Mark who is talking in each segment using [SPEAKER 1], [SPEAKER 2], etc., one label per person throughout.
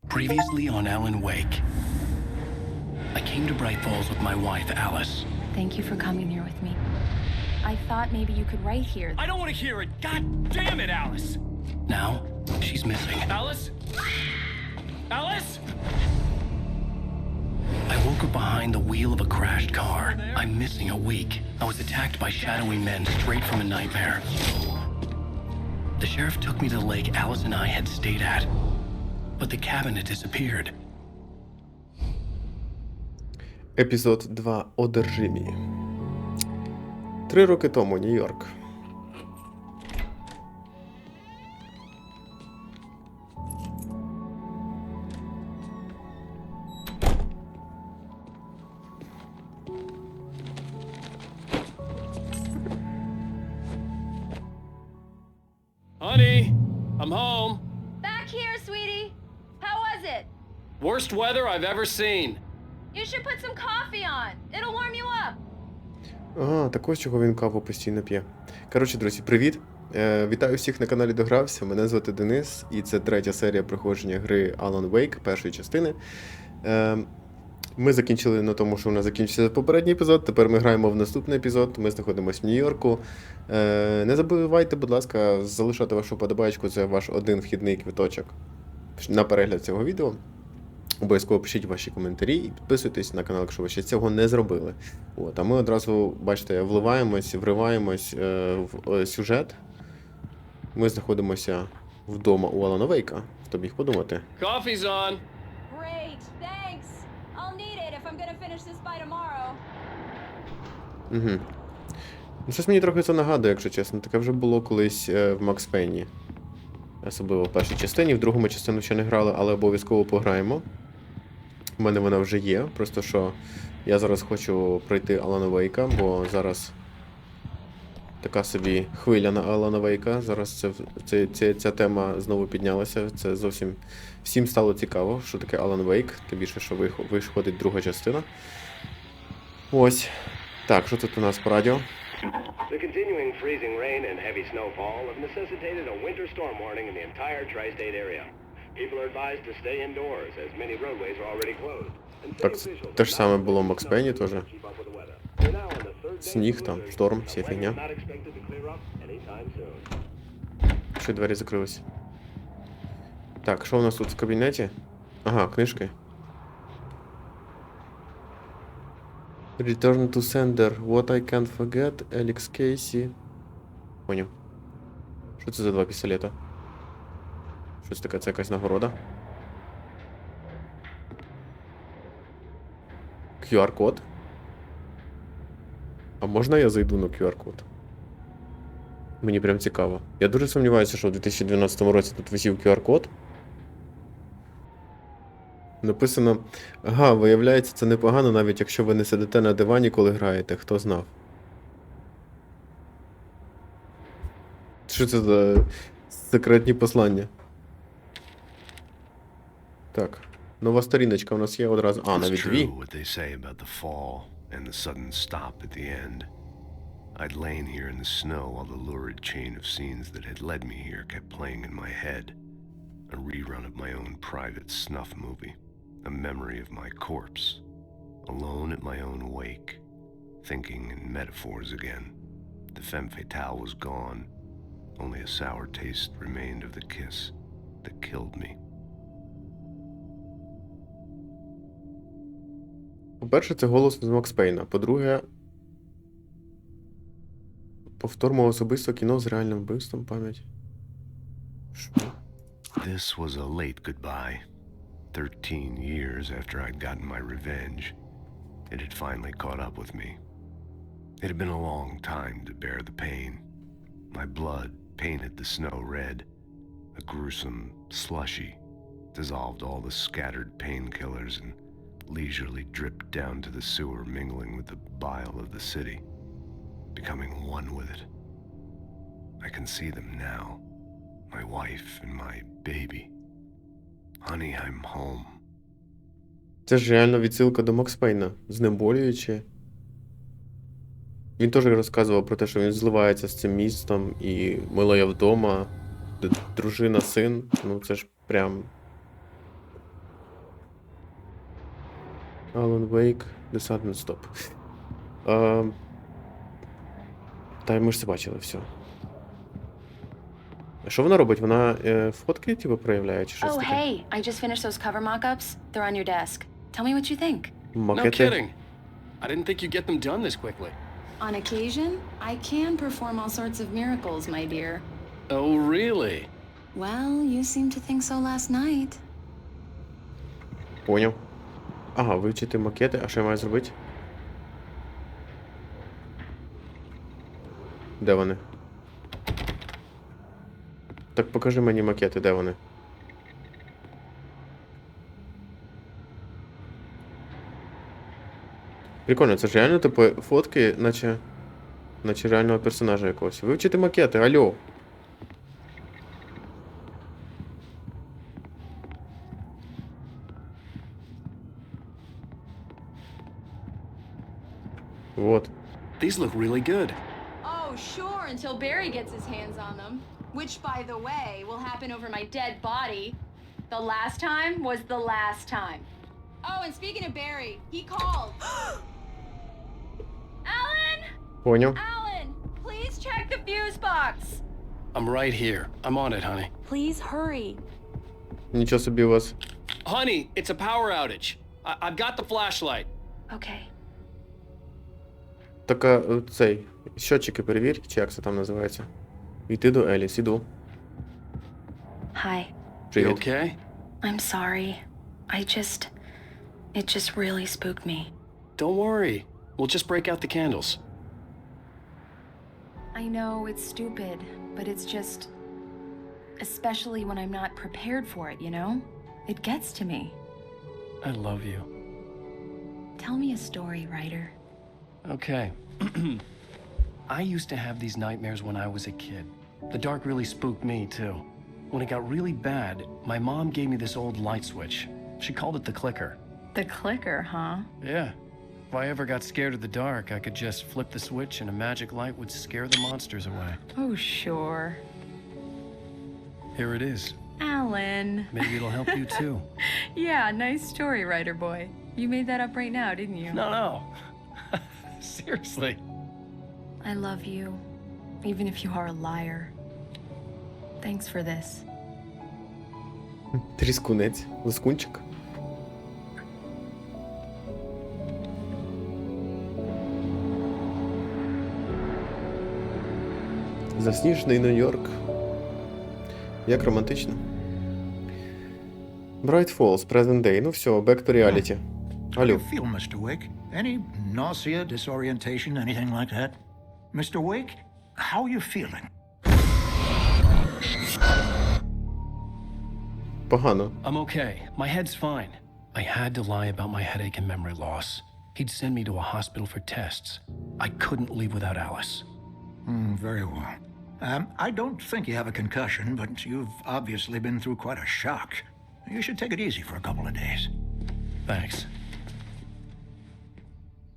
[SPEAKER 1] Previously on Alan Wake. I came to Bright Falls with my wife, Alice.
[SPEAKER 2] Thank you for coming here with me. I thought maybe you could write here.
[SPEAKER 3] I don't want to hear it! God damn it, Alice!
[SPEAKER 1] Now, she's missing.
[SPEAKER 3] Alice? Alice?
[SPEAKER 1] I woke up behind the wheel of a crashed car. I'm missing a week. I was attacked by shadowy men straight from a nightmare. The sheriff took me to the lake Alice and I had stayed at. But the cabin had disappeared.
[SPEAKER 4] Епізод 2. Одержимі. 3 роки тому. Нью-Йорк.
[SPEAKER 3] Honey, I'm home.
[SPEAKER 2] Back here, sweetie. How was it?
[SPEAKER 3] Worst weather I've ever seen.
[SPEAKER 2] You should put some coffee on. It'll warm you up.
[SPEAKER 4] Ага, так ось чого він каву постійно п'є. Коротше, друзі, привіт. Вітаю всіх на каналі Догрався. Мене звати Денис, і це третя серія проходження гри Алан Вейк, першої частини. Ми закінчили на тому, що у нас закінчився попередній епізод, тепер ми граємо в наступний епізод, ми знаходимося в Нью-Йорку. Не забувайте, будь ласка, залишати вашу подобаєчку, це ваш один вхідний квиточок на перегляд цього відео. Обов'язково пишіть ваші коментарі і підписуйтесь на канал, якщо ви ще цього не зробили. От, а ми одразу, бачите, вриваємось в сюжет. Ми знаходимося вдома у Алана Вейка, хто б міг подумати.
[SPEAKER 3] Coffee's on.
[SPEAKER 2] Great, thanks. I'll need it if I'm gonna finish this by tomorrow.
[SPEAKER 4] Угу. Ну, щось мені трохи це нагадує, якщо чесно. Таке вже було колись в Макс Пейні. Особливо в першій частині, в другому частину ще не грали, але обов'язково пограємо. У мене вона вже є, просто що я зараз хочу пройти Алана Вейка, бо зараз така собі хвиля на Алана Вейка. Зараз ця тема знову піднялася, це зовсім всім стало цікаво, що таке Алан Вейк, тим більше, що виходить друга частина. Ось. Так, що тут у нас по радіо?
[SPEAKER 5] The continuing freezing rain and heavy snowfall have necessitated a winter storm warning in the entire tri-state area. People are advised to stay indoors as many roadways are already closed.
[SPEAKER 4] Так, те ж саме було в Макс Пейні теж. Сніг там, шторм, вся фігня. Ще двері закрились. Так, що у нас тут в кабінеті? Ага, книжки. Return to sender. What I can't forget. Alex Casey. Поняв. Що це за 2 пістолета? Щось таке, це якась нагорода. QR-код. А можна я зайду на QR-код? Мені прям цікаво. Я дуже сумніваюся, що в 2012 році тут висів QR-код. Написано, ага, виявляється, це непогано, навіть якщо ви не сидите на дивані, коли граєте, хто знав. Що це за секретні послання? Так, нова сторіночка у нас є одразу. А, навіть 2.
[SPEAKER 6] I'd lain here in the snow while the lurid chain of scenes that had led me here kept playing in my head. A rerun of my own private snuff movie. A memory of my corpse. Alone at my own wake. Thinking in metaphors again. The femme fatale was gone. Only a sour taste remained of the kiss that killed me.
[SPEAKER 4] По-перше, це голос з Макс Пейна. По-друге, повтор мого особистого кіно з реальним вбивством, пам'ять. Що?
[SPEAKER 6] This was a late goodbye. 13 years after I'd gotten my revenge, it had finally caught up with me. It had been a long time to bear the pain. My blood painted the snow red. A gruesome slushy dissolved all the scattered painkillers and leisurely dripped down to the sewer, mingling with the bile of the city, becoming one with it. I can see them now, my wife and my baby. Honey, I'm home.
[SPEAKER 4] Це ж реально відсилка до Макс Пейна. Знеболюючи. Він теж розказував про те, що він зливається з цим містом і мило я вдома, дружина, син. Ну це ж прям Алан Вейк, The Sudden Stop. Та ми ж це бачили, все. А що вона робить? Вона фотки, типу, проявляє, чи щось
[SPEAKER 7] Oh,
[SPEAKER 4] таке?
[SPEAKER 7] hey, I just finished those cover mock-ups. They're on your desk. Tell me what you think.
[SPEAKER 3] No
[SPEAKER 4] Макети.
[SPEAKER 3] kidding. I didn't think you'd get them done this quickly.
[SPEAKER 7] On occasion, I can perform all sorts of miracles, my dear.
[SPEAKER 3] Oh, really?
[SPEAKER 7] Well, you seemed to think so last night.
[SPEAKER 4] Поняв. Ага, вивчити макети, а що я маю зробити? Де вони? Так покажи мені макети, де вони? Прикольно, це ж реально, типу, фотки, наче реального персонажа якогось. Вивчити макети, алло. Вот.
[SPEAKER 1] These look really good.
[SPEAKER 2] Oh, sure, until Barry gets his hands on them. Which, by the way, will happen over my dead body. The last time was the last time. Oh, and speaking of Barry, he called. Alan!
[SPEAKER 4] Поняв.
[SPEAKER 2] Alan! Please check the fuse box!
[SPEAKER 1] I'm right here. I'm on it, honey.
[SPEAKER 2] Please hurry.
[SPEAKER 4] Нічого собі у вас.
[SPEAKER 3] Honey, it's a power outage. I've got the flashlight.
[SPEAKER 7] Okay.
[SPEAKER 4] Така, цей, щотчики перевір, чи як це там називається. Йти до Еліс, іду.
[SPEAKER 7] Hi.
[SPEAKER 1] You
[SPEAKER 4] Привіт.
[SPEAKER 1] okay?
[SPEAKER 7] I'm sorry. It just really spooked me.
[SPEAKER 1] Don't worry. We'll just break out the candles.
[SPEAKER 7] I know it's stupid, but it's just... Especially when I'm not prepared for it, you know? It gets to me.
[SPEAKER 1] I love you.
[SPEAKER 7] Tell me a story, writer.
[SPEAKER 1] Okay. I used to have these nightmares when I was a kid. The dark really spooked me, too. When it got really bad, my mom gave me this old light switch. She called it the clicker.
[SPEAKER 7] The clicker, huh?
[SPEAKER 1] Yeah. If I ever got scared of the dark, I could just flip the switch and a magic light would scare the monsters away.
[SPEAKER 7] Oh, sure.
[SPEAKER 1] Here it is.
[SPEAKER 7] Alan.
[SPEAKER 1] Maybe it'll help you, too.
[SPEAKER 7] Yeah, nice story, writer boy. You made that up right now, didn't you?
[SPEAKER 1] No. Seriously.
[SPEAKER 7] I love you, even if you are a liar. Thanks for this.
[SPEAKER 4] Тріскунець. Лискунчик. Засніжений Нью-Йорк. Як романтично. Bright Falls, Present Day. Ну все, back to reality.
[SPEAKER 8] How do
[SPEAKER 4] Алло.
[SPEAKER 8] you feel, Mr. Wake? Any nausea, disorientation, anything like that? Mr. Wake, how are you feeling?
[SPEAKER 4] Погано.
[SPEAKER 1] I'm okay. My head's fine. I had to lie about my headache and memory loss. He'd send me to a hospital for tests. I couldn't leave without Alice.
[SPEAKER 8] Very well. I don't think you have a concussion, but you've obviously been through quite a shock. You should take it easy for a couple of days.
[SPEAKER 1] Thanks.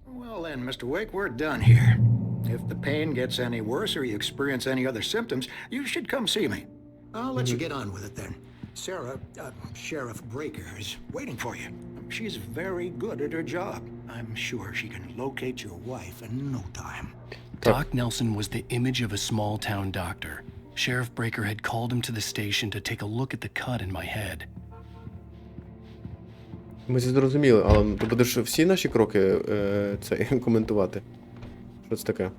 [SPEAKER 8] Well then, Mr. Wake, we're done here. If the pain gets any worse or you experience any other symptoms, you should come see me. I'll let you get on with it then. Sarah, Sheriff Breaker, is waiting for you. She's very good at her job. I'm sure she can locate your wife in no time.
[SPEAKER 1] Doc Nelson was the image of a small-town doctor. Sheriff Breaker had called him to the station to take a look at the cut in my head.
[SPEAKER 4] Ми це зрозуміли, але ти будеш всі наші кроки коментувати? Що це таке?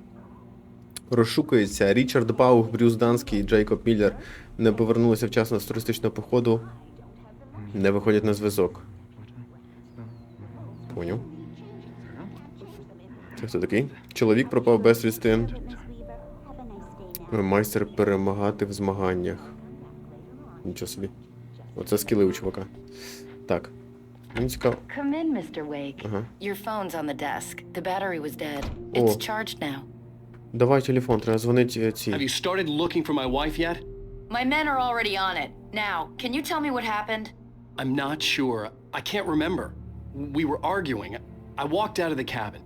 [SPEAKER 4] Розшукується. Річард Баух, Брюс Данський, Джейкоб Міллер не повернулися вчасно з туристичного походу. Не виходять на зв'язок. Поняв. Це хто такий? Чоловік пропав безвісти. Майстер перемагати в змаганнях. Нічого собі. Оце скіли у чувака. Так. Мені цікаво.
[SPEAKER 7] Come in, Mr. Wake.
[SPEAKER 4] Ага.
[SPEAKER 7] Your phone's on the desk. The battery was dead. It's
[SPEAKER 4] О.
[SPEAKER 7] charged now.
[SPEAKER 4] Давай телефон, треба дзвонити ці.
[SPEAKER 3] Have you started looking for my wife yet?
[SPEAKER 7] My men are already on it. Now, can you tell me what happened?
[SPEAKER 1] I'm not sure. I can't remember. We were arguing. I walked out of the cabin.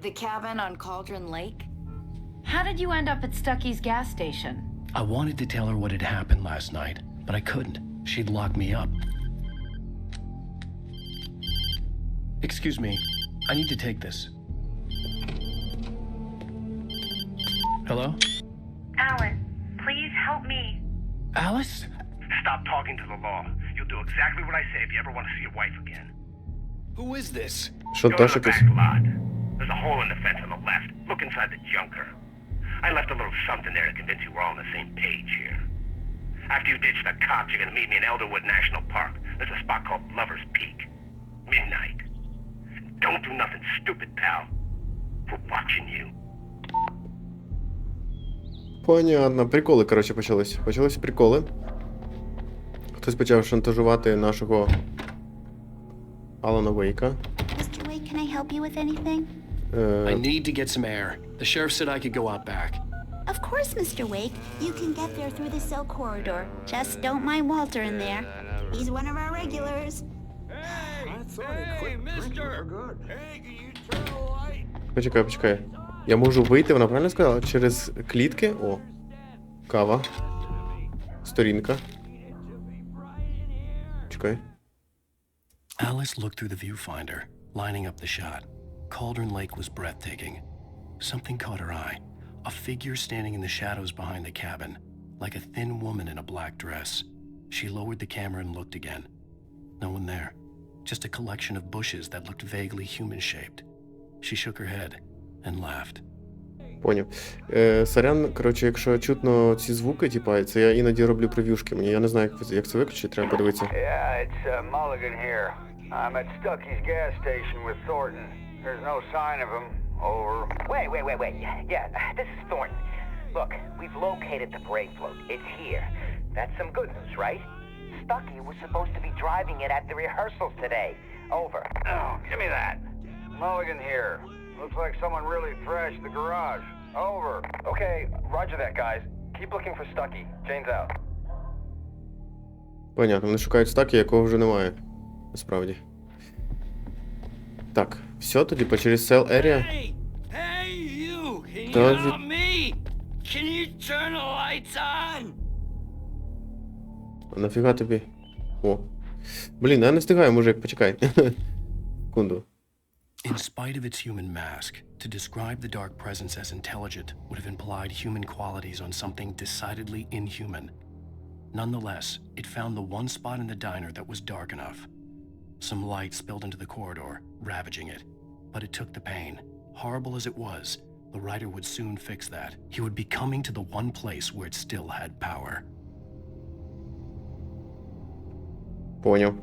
[SPEAKER 7] The cabin on Cauldron Lake? How did you end up at Stucky's gas station?
[SPEAKER 1] I wanted to tell her what had happened last night, but I couldn't. She'd locked me up. Excuse me. I need to take this. Hello?
[SPEAKER 9] Alan, please help me.
[SPEAKER 1] Alice?
[SPEAKER 5] Stop talking to the law. You'll do exactly what I say if you ever want to see your wife again.
[SPEAKER 3] Who is this?
[SPEAKER 5] Go to
[SPEAKER 4] Шантаж
[SPEAKER 5] the
[SPEAKER 4] якийсь.
[SPEAKER 5] back lot. There's a hole in the fence on the left. Look inside the junker. I left a little something there to convince you we're all on the same page here. After you ditch the cops, you're gonna meet me in Elderwood National Park. There's a spot called Lover's Peak. Midnight. Don't do nothing stupid, pal. We're watching you.
[SPEAKER 4] Понятно. Приколи, коротше, почались. Почалися приколи. Хтось почав шантажувати нашого Алана Вейка.
[SPEAKER 10] Mr. Wake, can I help you with anything?
[SPEAKER 3] I need to get some air. The sheriff said I could go out back.
[SPEAKER 10] Of course, Mr. Wake. You can get there through the cell corridor. Just don't mind Walter in there. He's one of our regulars.
[SPEAKER 4] Почекай. Я можу вийти, вона правильно сказала? Через клітки? О. Кава. Сторінка. Чекай.
[SPEAKER 1] Alice looked through the viewfinder, lining up the shot. Cauldron Lake was breathtaking. Something caught her eye. A figure standing in the shadows behind the cabin, like a thin woman in a black dress. She lowered the camera and looked again. No one there. Just a collection of bushes that looked vaguely human-shaped. She shook her head and laughed.
[SPEAKER 4] Поняв. Сорян, коротше, якщо чутно ці звуки, типа, це я іноді роблю прев'юшки. Мені я не знаю, як це виключити, треба подивитися.
[SPEAKER 5] Yeah, it's Mulligan here. I'm at Stucky's gas station with Thornton. There's no sign of him. Over.
[SPEAKER 11] Wait. Yeah, this is Thornton. Look, we've located the brake float. It's here. That's some good news, right? Stucky was supposed to be driving it at the rehearsals today. Over.
[SPEAKER 5] Oh, give me that. Mulligan here. Looks like someone really thrashed the garage. Over.
[SPEAKER 11] Okay, roger that, guys. Keep looking for Stucky. Jane's out.
[SPEAKER 4] Понятно, вони шукають стаки, якого вже немає. Насправді. Так, все, тоді по через Cell Area.
[SPEAKER 3] Hey, you! Can you
[SPEAKER 4] Does
[SPEAKER 3] help me? Can you turn the lights on?
[SPEAKER 4] А нафіга тобі? О. Блін, я не встигаю, мужик, почекай. Секунду.
[SPEAKER 1] In spite of its human mask, to describe the dark presence as intelligent would have implied human qualities on something decidedly inhuman. Nonetheless, it found the one spot in the diner that was dark enough. Some light spilled into the corridor, ravaging it. But it took the pain. Horrible as it was, the writer would soon fix that. He would be coming to the one place where it still had power.
[SPEAKER 4] Поняв.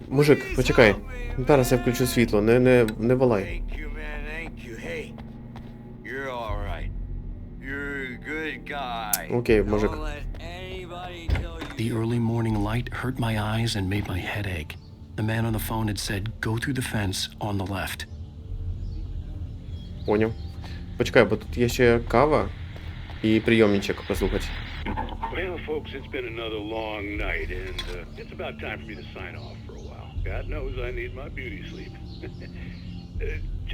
[SPEAKER 4] Мужик, почекай. Зараз я включу світло, не валай.
[SPEAKER 3] Thank you, man. Thank you. Hey, you're all right. You're a good guy.
[SPEAKER 4] Окей, мужик.
[SPEAKER 3] Don't let anybody tell you.
[SPEAKER 1] The early morning light hurt my eyes and made my head ache. The man on the phone had said, go through the fence on the left.
[SPEAKER 4] Поняв. Почекай, бо тут є ще кава і прийомничок послухати.
[SPEAKER 5] Well, folks, it's been another long night, and it's about time for me to sign off for a while. God knows I need my beauty sleep.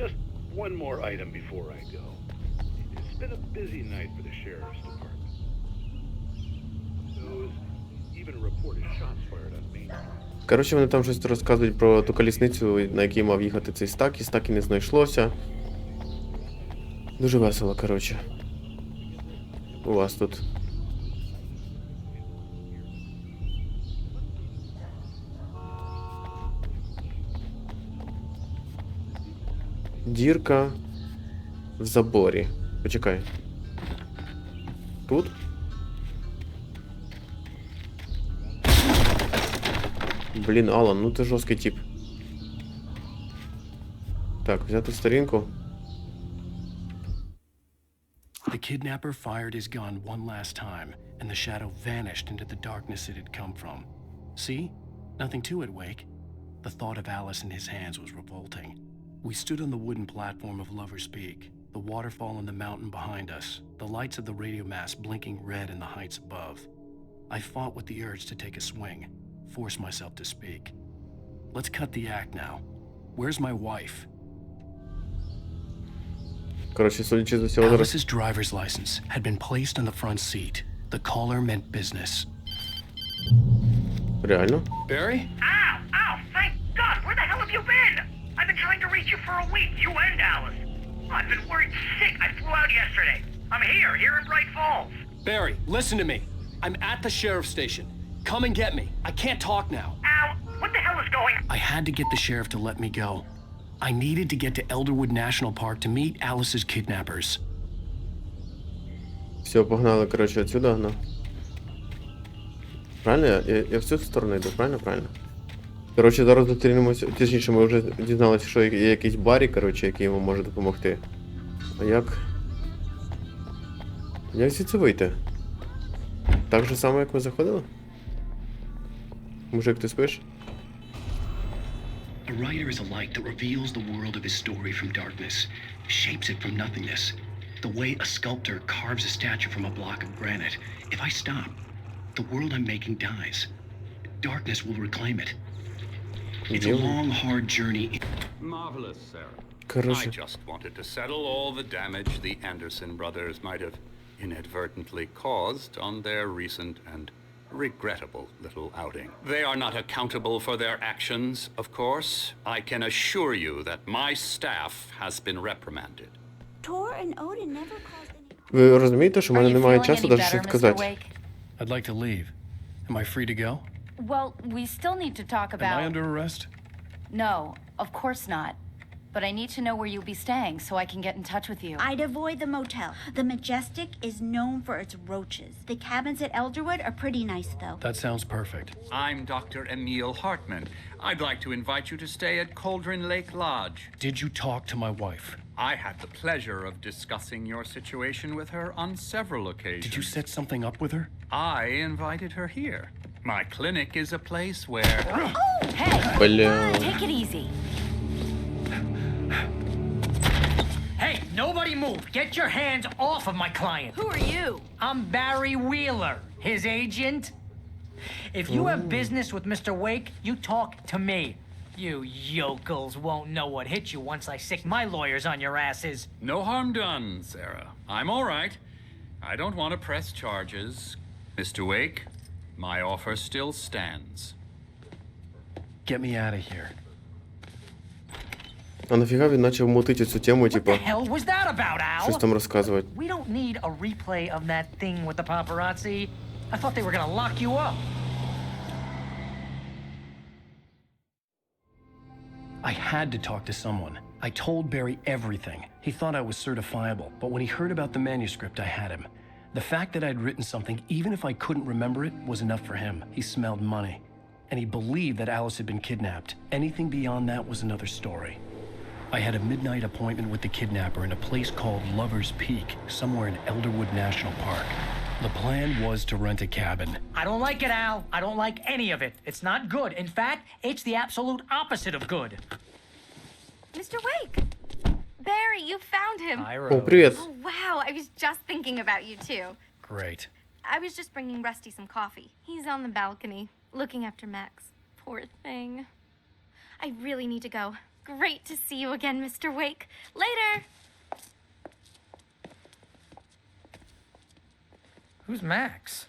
[SPEAKER 5] Just one more item before I go. It's been a busy night for the sheriff's department. There was even a report of shots fired on Main Street.
[SPEAKER 4] Коротше, вони там щось розказують про ту колісницю, на якій мав їхати цей стак, і стаки не знайшлося. Дуже весело, коротше. У вас тут. Дірка в заборі. Почекай. Тут? Блін, Алан, ну ти жорсткий тип. Так, взяти сторінку.
[SPEAKER 1] The kidnapper fired his gun one last time, and the shadow vanished into the darkness it had come from. See? Nothing to it, Wake. The thought of Alice in his hands was revolting. We stood on the wooden platform of Lover's Peak, the waterfall in the mountain behind us, the lights of the radio mast blinking red in the heights above. I fought with the urge to take a swing, force myself to speak. Let's cut the act now. Where's my wife?
[SPEAKER 4] Коротше, судячи з усього зараз...
[SPEAKER 1] Alice's driver's license had been placed on the front seat. The caller meant business.
[SPEAKER 4] Реально?
[SPEAKER 3] Barry?
[SPEAKER 11] Ow!
[SPEAKER 9] have you been? I've been trying to reach you for a week, you and Alice. I've been worried sick. I flew out yesterday. I'm here in Bright Falls.
[SPEAKER 1] Barry, listen to me. I'm at the sheriff's station. Come and get me. I can't talk now.
[SPEAKER 9] Al, what the hell is going on?
[SPEAKER 1] I had to get the sheriff to let me go. I needed to get to Elderwood National Park to meet Alice's kidnappers.
[SPEAKER 4] Все, погнали, коротше, отсюда, ну. Правильно? Я в цю сторону йду, правильно? Правильно. Коротше, зараз зустрінемося, точніше, ми вже дізналися, що є якийсь Барі, коротше, який йому може допомогти. А як? Як звідси вийти? Так же само, як ми заходили? Мужик, ти спиш?
[SPEAKER 1] A writer is a light that reveals the world of his story from darkness, shapes it from nothingness. The way a sculptor carves a statue from a block of granite. If I stop, the world I'm making dies. Darkness will reclaim it. It's a long, hard journey.
[SPEAKER 12] Marvelous, Sarah.
[SPEAKER 4] Короче.
[SPEAKER 12] I just wanted to settle all the damage the Anderson brothers might have inadvertently caused on their recent and regrettable little outing. They are not accountable for their actions, of course. I can assure you that my staff has been reprimanded.
[SPEAKER 10] Tor and Odin never caused any...
[SPEAKER 4] Ви розумієте, що в мене немає часу навіть щось сказати?
[SPEAKER 1] I'd like to leave. Am I free to go?
[SPEAKER 7] Well, we still need to talk about...
[SPEAKER 1] Am I under arrest?
[SPEAKER 7] No, of course not. But I need to know where you'll be staying so I can get in touch with you.
[SPEAKER 10] I'd avoid the motel. The Majestic is known for its roaches. The cabins at Elderwood are pretty nice, though.
[SPEAKER 1] That sounds perfect.
[SPEAKER 12] I'm Dr. Emil Hartman. I'd like to invite you to stay at Cauldron Lake Lodge.
[SPEAKER 1] Did you talk to my wife?
[SPEAKER 12] I had the pleasure of discussing your situation with her on several occasions.
[SPEAKER 1] Did you set something up with her?
[SPEAKER 12] I invited her here. My clinic is a place where...
[SPEAKER 7] Oh, hey!
[SPEAKER 4] Бля.
[SPEAKER 7] Take it easy.
[SPEAKER 13] Hey, nobody move! Get your hands off of my client!
[SPEAKER 2] Who are you?
[SPEAKER 13] I'm Barry Wheeler, his agent. If you have business with Mr. Wake, you talk to me. You yokels won't know what hit you once I sick my lawyers on your asses.
[SPEAKER 12] No harm done, Sarah. I'm all right. I don't want to press charges. Mr. Wake, my offer still stands.
[SPEAKER 1] Get me out of here.
[SPEAKER 4] А нафіга він почав мутити цю тему,
[SPEAKER 13] What
[SPEAKER 4] типа,
[SPEAKER 13] the hell was that about, Al?
[SPEAKER 4] щось там розказувати.
[SPEAKER 13] We don't need a replay of that thing with the paparazzi. I thought they were gonna lock you up.
[SPEAKER 1] I had to talk to someone. I told Barry everything. He thought I was certifiable, but when he heard about the manuscript, I had him. The fact that I'd written something, even if I couldn't remember it, was enough for him. He smelled money. And he believed that Alice had been kidnapped. Anything beyond that was another story. I had a midnight appointment with the kidnapper in a place called Lover's Peak, somewhere in Elderwood National Park. The plan was to rent a cabin.
[SPEAKER 13] I don't like it, Al. I don't like any of it. It's not good. In fact, it's the absolute opposite of good.
[SPEAKER 14] Mr. Wake! Barry, you found him.
[SPEAKER 4] О, привет.
[SPEAKER 14] Oh, wow. I was just thinking about you, too.
[SPEAKER 1] Great.
[SPEAKER 14] I was just bringing Rusty some coffee. He's on the balcony, looking after Max. Poor thing. I really need to go. Great to see you again, Mr. Wake. Later!
[SPEAKER 13] Who's Max?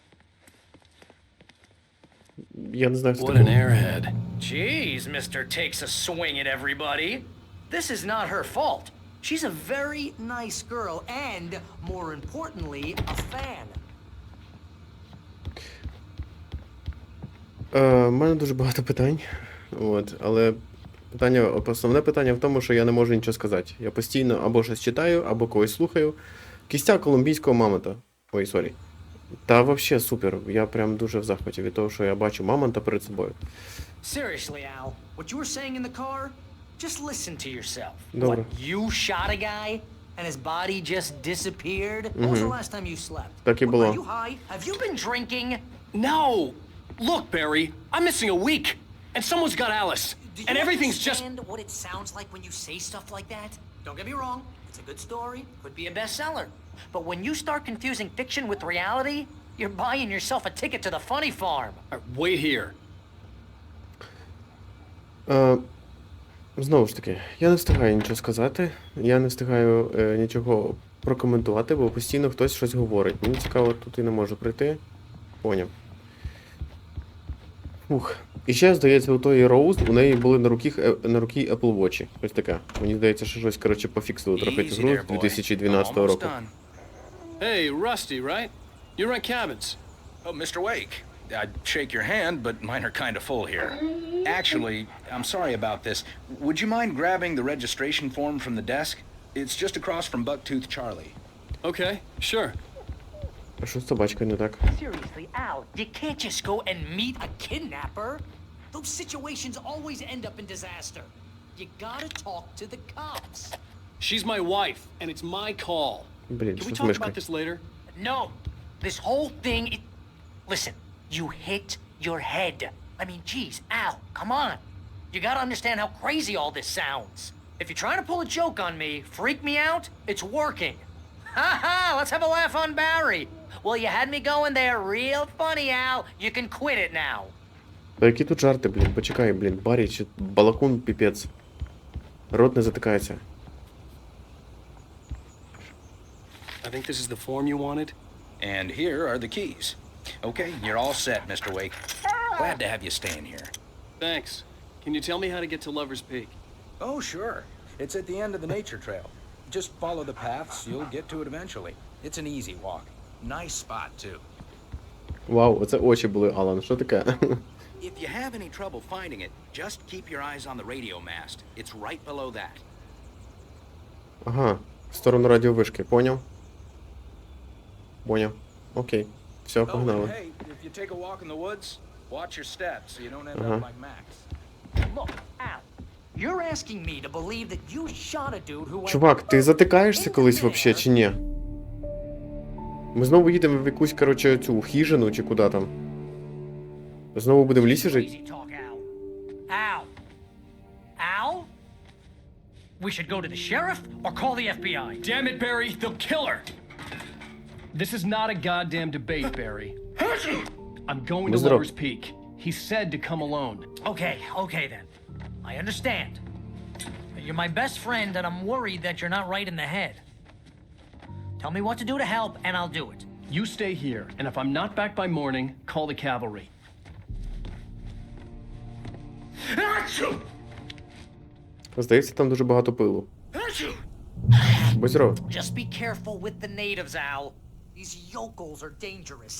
[SPEAKER 4] Я не знаю, хто
[SPEAKER 1] What an
[SPEAKER 4] такий.
[SPEAKER 1] airhead.
[SPEAKER 13] Jeez, Mr. Takes a swing at everybody. This is not her fault.
[SPEAKER 15] She's a very nice girl and, more importantly, a fan.
[SPEAKER 4] У мене дуже багато питань. От, але основне питання в тому, що я не можу нічого сказати. Я постійно або щось читаю, або когось слухаю. Кістяк колумбійського мамонта. Ой, сорі. Та взагалі супер. Я прям дуже в захваті від того, що я бачу мамонта перед собою.
[SPEAKER 13] Seriously, Al, what you were saying in the car? Just listen to yourself.
[SPEAKER 4] Добре.
[SPEAKER 15] What, you shot a guy and his body just disappeared? When was the last time you slept?
[SPEAKER 4] Так і
[SPEAKER 15] Are
[SPEAKER 4] було.
[SPEAKER 15] you high? Have you been drinking?
[SPEAKER 1] No! Look, Barry, I'm missing a week. And someone's got Alice.
[SPEAKER 15] Do you
[SPEAKER 1] And everything's just...
[SPEAKER 15] understand what it sounds like when you say stuff like that? Don't get me wrong, it's a good story, could be a bestseller. But when you start confusing fiction with reality, you're buying yourself a ticket to the funny farm.
[SPEAKER 1] Wait here.
[SPEAKER 4] Знову ж таки, я не встигаю нічого сказати, я не встигаю нічого прокоментувати, бо постійно хтось щось говорить. Мені цікаво, тут і не можу прийти. Поняв. Ух. І ще, здається, у тої Роуз, у неї були на руки Apple Watch. Ось таке. Мені здається, що щось, коротше, пофіксили трохи цю гру з 2012 року.
[SPEAKER 1] Hey, Rusty, right? You rent cabins.
[SPEAKER 16] Oh, Mr. Wake. I'd shake your hand, but mine are kind of full here. Actually, I'm sorry about this. Would you mind grabbing the registration form from the desk? It's just across from Bucktooth Charlie.
[SPEAKER 1] Okay, sure.
[SPEAKER 4] А що з собачкою не так?
[SPEAKER 15] Seriously, Al, you can't just go and meet a kidnapper. Those situations always end up in disaster. You gotta talk to the cops.
[SPEAKER 1] She's my wife, and it's my call.
[SPEAKER 4] Блін,
[SPEAKER 1] Can we
[SPEAKER 4] що з
[SPEAKER 1] talk
[SPEAKER 4] мишкою?
[SPEAKER 1] about this later?
[SPEAKER 15] No, this whole thing, Listen, you hit your head. I mean, geez, Al, come on. You gotta understand how crazy all this sounds. If you're trying to pull a joke on me, freak me out, it's working. Ha ha, let's have a laugh on Barry. Well, you had me going there real funny, Al. You can quit it now.
[SPEAKER 4] Та які тут жарти, блін? Почекай, блін, Баррі чи балакун піпець. Рот не затикається.
[SPEAKER 1] I think this is the form you wanted.
[SPEAKER 16] And here are the keys. Okay, you're all set, Mr. Wake. Glad to have you staying here.
[SPEAKER 1] Thanks. Can you tell me how to get to Lover's Peak?
[SPEAKER 17] Oh, sure. It's at the end of the nature trail. Just follow the paths, you'll get to it eventually. It's an easy walk. Nice spot, too.
[SPEAKER 4] Вау, оце очі були, Алан. Що таке?
[SPEAKER 16] If you have any trouble finding it, just keep your eyes on the radio mast. It's right below that.
[SPEAKER 4] Ага, в сторону радіовишки. Поняв? Поняв. Окей. Все, погнали.
[SPEAKER 17] Oh, hey, if you take a walk in the woods, watch your steps so you don't end up like Max.
[SPEAKER 15] Look, Al, you're asking me to believe that you shot a dude who went...
[SPEAKER 4] Чувак, ти затикаєшся колись вообще чи ні? Ми знову їдемо в якусь, коротше, цю хижину чи куди там. Знову будемо в лісі жити?
[SPEAKER 13] Easy talk, Al. Al? Al? We should go to the sheriff or call the FBI.
[SPEAKER 1] Damn it, Barry, they'll kill her. This is not a goddamn debate, Barry. I'm going to Lover's Peak. He said to come alone.
[SPEAKER 13] Okay then. I understand. You're my best friend and I'm worried that you're not right in the head. Tell me what to do to help and I'll do it.
[SPEAKER 1] You stay here, and if I'm not back by morning, call the cavalry.
[SPEAKER 4] Здається, там дуже багато пилу. Будь здоров.
[SPEAKER 15] Just be careful with the natives, Al. These yokels are dangerous.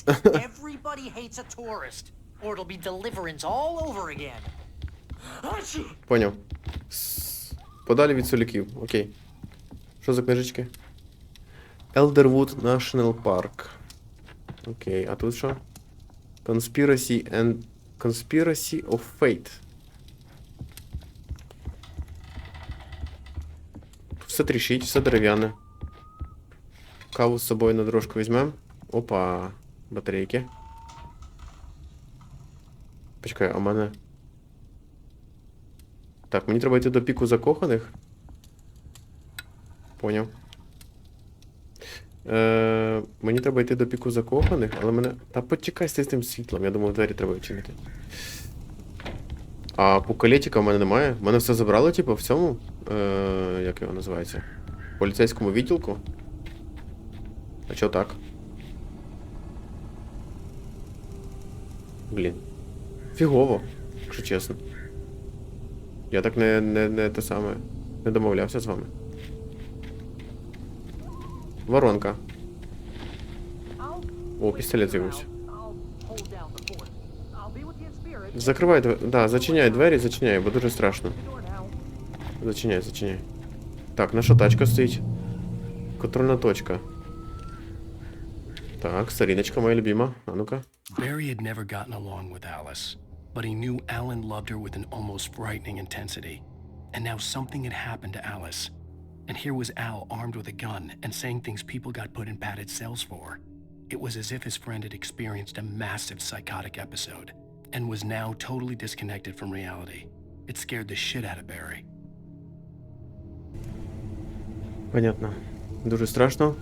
[SPEAKER 15] Everybody hates a tourist, or it'll be deliverance all over again.
[SPEAKER 4] Поняв. Подалі від соляків. Окей. Що за книжечки? Elderwood National Park. Окей, а тут що? Conspiracy of Fate. Все тріщить, все дерев'яне. Каву з собою на дорожку візьмемо. Опа, батарейки. Почекай, а в мене... Так, мені треба йти до піку закоханих. Поняв. Мені треба йти до піку закоханих, але мене... Та почекай з тим світлом, я думав, двері треба відчинити. А пукалетіка в мене немає. Мене все забрало, типу, в цьому... як його називається? Поліцейському відділку? А чого так? Блін. Фігово, якщо чесно. Я так не те саме... Не домовлявся з вами. Воронка. О, пістолет з'явився. Закривай, да, зачиняй двері, зачиняй, бо дуже страшно. Зачиняй. Так, наша тачка стоїть. Контрольна точка. Так, Саріночка моя любима. А ну-ка.
[SPEAKER 1] Barry had never gotten along with Alice, but he knew Alan loved her with an almost frightening intensity. And now something had happened to Alice. And here was Al armed with a gun and saying things people got put in padded cells for. It was as if his friend had experienced a massive psychotic episode and was now totally disconnected from reality. It scared the shit out of Barry.
[SPEAKER 4] Понятно. Дуже страшно.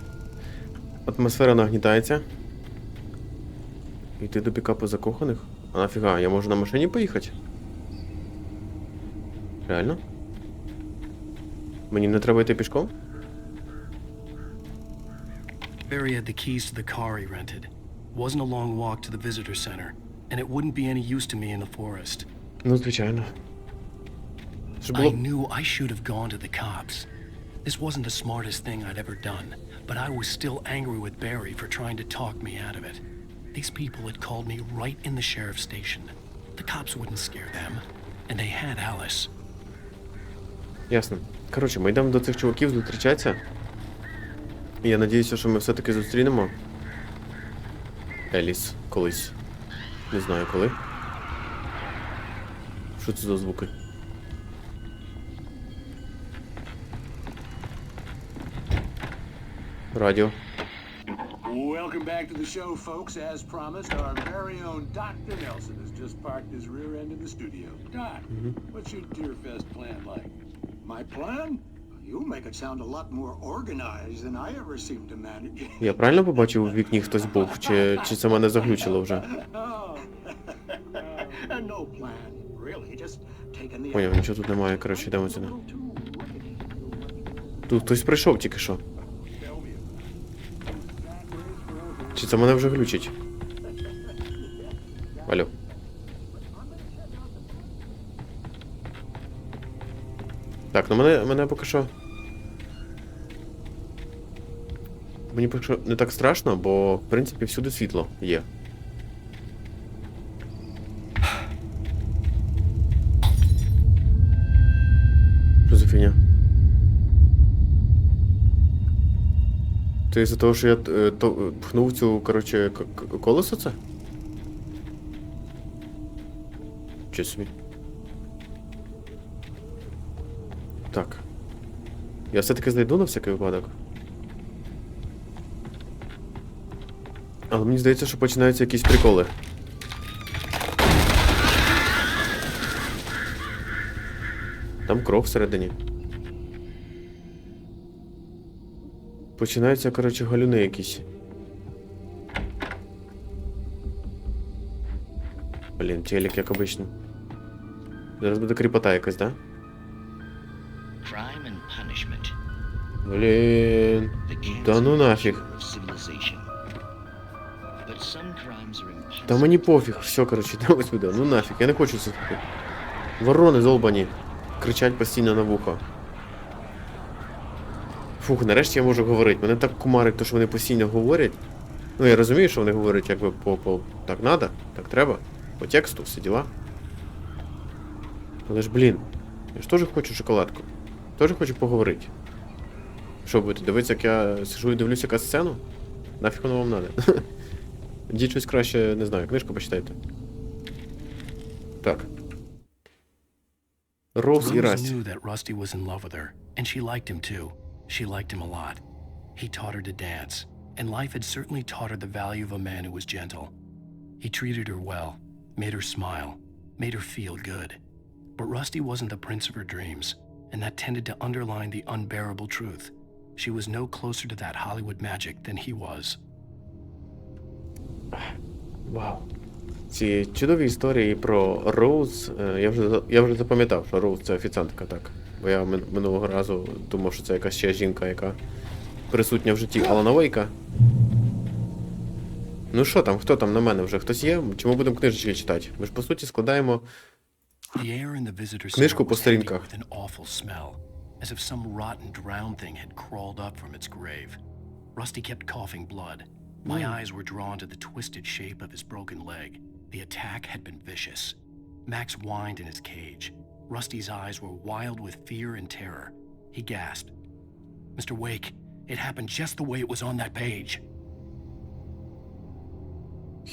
[SPEAKER 4] Атмосфера нагнітається. Йти до пікапу закоханих? А нафіга, я можу на машині поїхати? Реально? Мені не треба йти пішком?
[SPEAKER 1] Barry had the keys to the car he rented. It wasn't a long walk to the visitor center, and it wouldn't be any use to me in the forest.
[SPEAKER 4] Ну, звичайно.
[SPEAKER 1] I knew I should have gone to the cops. This wasn't the smartest thing I'd ever done, but I was still angry with Barry for trying to talk me out of it. These people had called me right in the sheriff's station. The cops wouldn't scare them, and they had Alice.
[SPEAKER 4] Ясно. Коротше, ми йдемо до цих чуваків зустрічатися. І я надіюся, що ми все-таки зустрінемо Еліс колись. Не знаю коли. Що це за звуки? Радіо.
[SPEAKER 18] Welcome back to the show, folks. As promised, our very own Dr. Nelson has just parked his rear end in the studio. Doc, what's your Deerfest plan like?
[SPEAKER 8] My plan? You make it sound a lot more organized than I ever seem to manage.
[SPEAKER 4] Я правильно побачив, у вікні хтось був? Чи це мене заглючило вже?
[SPEAKER 8] No plan, really. Just taking the...
[SPEAKER 4] Поняв, нічого тут немає, коротше, йдемо сюди. Тут хтось прийшов тільки що. Чи це мене вже глючить? Алло. Так, ну мене поки що... Мені поки що не так страшно, бо, в принципі, всюди світло є. Що за фігня? Це із-за того, що я пхнув цю, коротше, колесо це? Чи собі? Так. Я все-таки знайду на всякий випадок. Але мені здається, що починаються якісь приколи. Там кров всередині. Починаються, коротше, галюни якісь. Блін, телек, як обично. Зараз буде кріпота якась, да? Блін. Да ну нафіг. Та мені пофіг. Все, коротше, йдемо сюди. Ну нафіг, я не хочу це. Ворони золбані. Кричать постійно на вухо. Фух, нарешті я можу говорити. Мене так кумарить, то що вони постійно говорять. Ну, я розумію, що вони говорять, якби по так надо, так треба. По тексту, всі діла. Але ж, блін, я ж теж хочу шоколадку. Теж хочу поговорити. Що будете, дивитися, як я сижу і дивлюся якась сцену? Нафіг воно вам надо? Ідіть щось краще, не знаю, книжку почитайте. Так. Роуз і Расті.
[SPEAKER 1] Rose knew that Rusty was in love with her, and she liked him too. She liked him a lot. He taught her to dance, and life had certainly taught her the value of a man who was gentle. He treated her well, made her smile, made her feel good. But Rusty wasn't the prince of her dreams, and that tended to underline the unbearable truth. She was no closer to that Hollywood magic than he was.
[SPEAKER 4] Вау. Ці чудові історії про Роуз, я вже запам'ятав, що Роуз це офіціантка, так. Бо я минулого разу думав, що це якась ще жінка, яка присутня в житті Алана Вейка. Ну що там, хто там на мене вже? Хтось є? Чи ми будемо книжечки читати? Ми ж, по суті, складаємо книжку по сторінках.
[SPEAKER 1] As if some rotten drowned thing had crawled up from its grave. Rusty kept coughing blood. My eyes were drawn to the twisted shape of his broken leg. The attack had been vicious. Max whined in his cage. Rusty's eyes were wild with fear and terror. He gasped. Mr. Wake, it happened just the way it was on that page.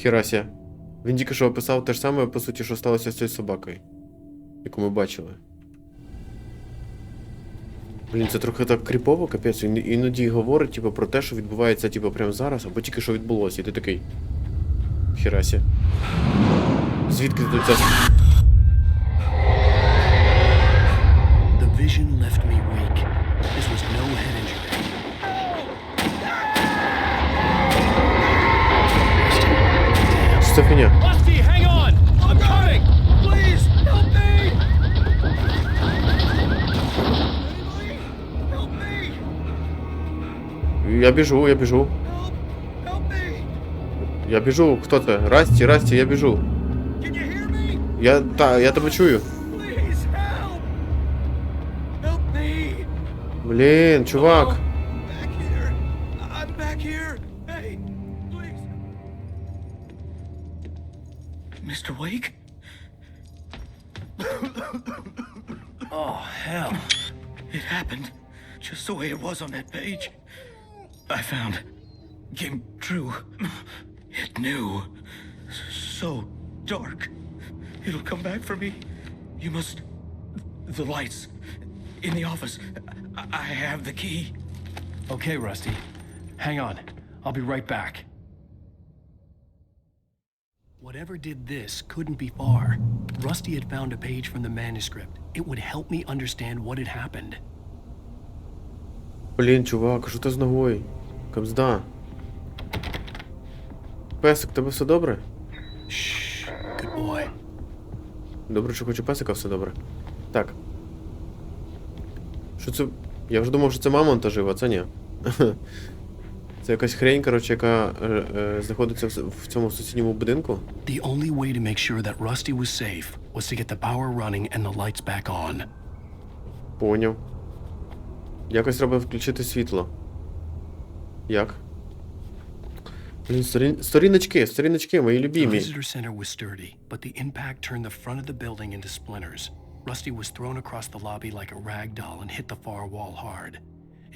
[SPEAKER 4] Херася. Він тільки що описав те ж саме, по суті, що сталося з цією собакою, яку ми бачили. Блін, це трохи так кріпово, капець. Іноді говорить, типу, про те, що відбувається, типу, прямо зараз, або тільки що відбулося. І ти такий... Херася. Звідки тут це...
[SPEAKER 1] The vision left me weak. This was no head injury.
[SPEAKER 4] Що це фігня?
[SPEAKER 18] Rusty, hang on! I'm coming! Please, help me!
[SPEAKER 4] Я біжу. Я біжу. Хто це? Расті, я біжу. Я тебе чую. Блін, чувак.
[SPEAKER 1] Mr. Wake? Oh, hell. It happened just the way it was on that page. I found. Came true. It knew. So dark. It'll come back for me. You must... The lights. In the office. I have the key. Okay, Rusty. Hang on. I'll be right back. Whatever did this couldn't be far. Rusty had found a page from the manuscript. It would help me understand what had happened.
[SPEAKER 4] Блін, чувак, що ти з ногою? Кабзда. Песик, тебе все добре?
[SPEAKER 1] Shh, good boy.
[SPEAKER 4] Добре, що хоч у песика все добре. Так. Що це? Я вже думав, що це мамонта жива, це ні. Це якась хрень, коротше, яка знаходиться в цьому сусідньому будинку.
[SPEAKER 1] The only way to make sure that Rusty was safe was to get the power running and the lights back on.
[SPEAKER 4] Поняв. Якось треба включити світло. Як? Блін, сторіночки, мої
[SPEAKER 1] The
[SPEAKER 4] любімі.
[SPEAKER 1] visitor center was sturdy, but the impact turned the front of the building into splinters. Rusty was thrown across the lobby like a rag doll and hit the far wall hard.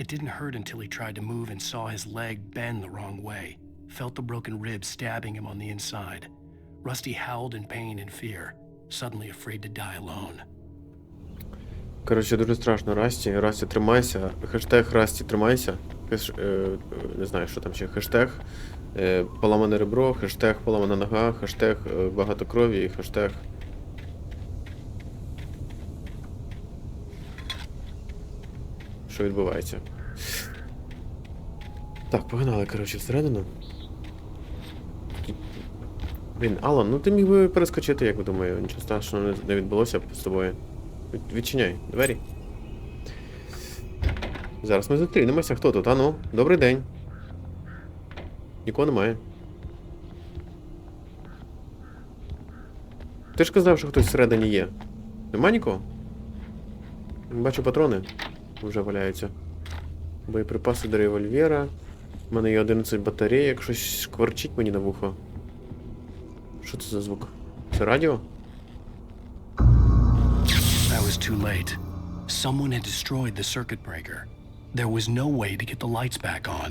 [SPEAKER 1] It didn't hurt until he tried to move and saw his leg bend the wrong way. Felt the broken ribs stabbing him on the inside. Rusty howled in pain and fear, suddenly afraid to die alone.
[SPEAKER 4] Коротше, дуже страшно. Расті, тримайся. Хештег Расті, тримайся. Не знаю, що там ще. Хештег поламане ребро, хештег поламана нога, хештег багато крові і хештег... Що відбувається? Так, погнали, коротше, всередину. Блін, Алан, ну ти міг би перескочити, як ви думаю. Нічого страшного не відбулося б з тобою. Відчиняй двері. Зараз ми зустрінемося. Хто тут? А ну, добрий день. Нікого немає. Ти ж казав, що хтось всередині є. Нема нікого? Бачу, патрони вже валяються. Боєприпаси до револьвера. У мене є 11 батарейок. Щось шкварчить мені на вухо. Що це за звук? Це радіо?
[SPEAKER 1] I was too late. Someone had destroyed the circuit breaker. There was no way to get the lights back on.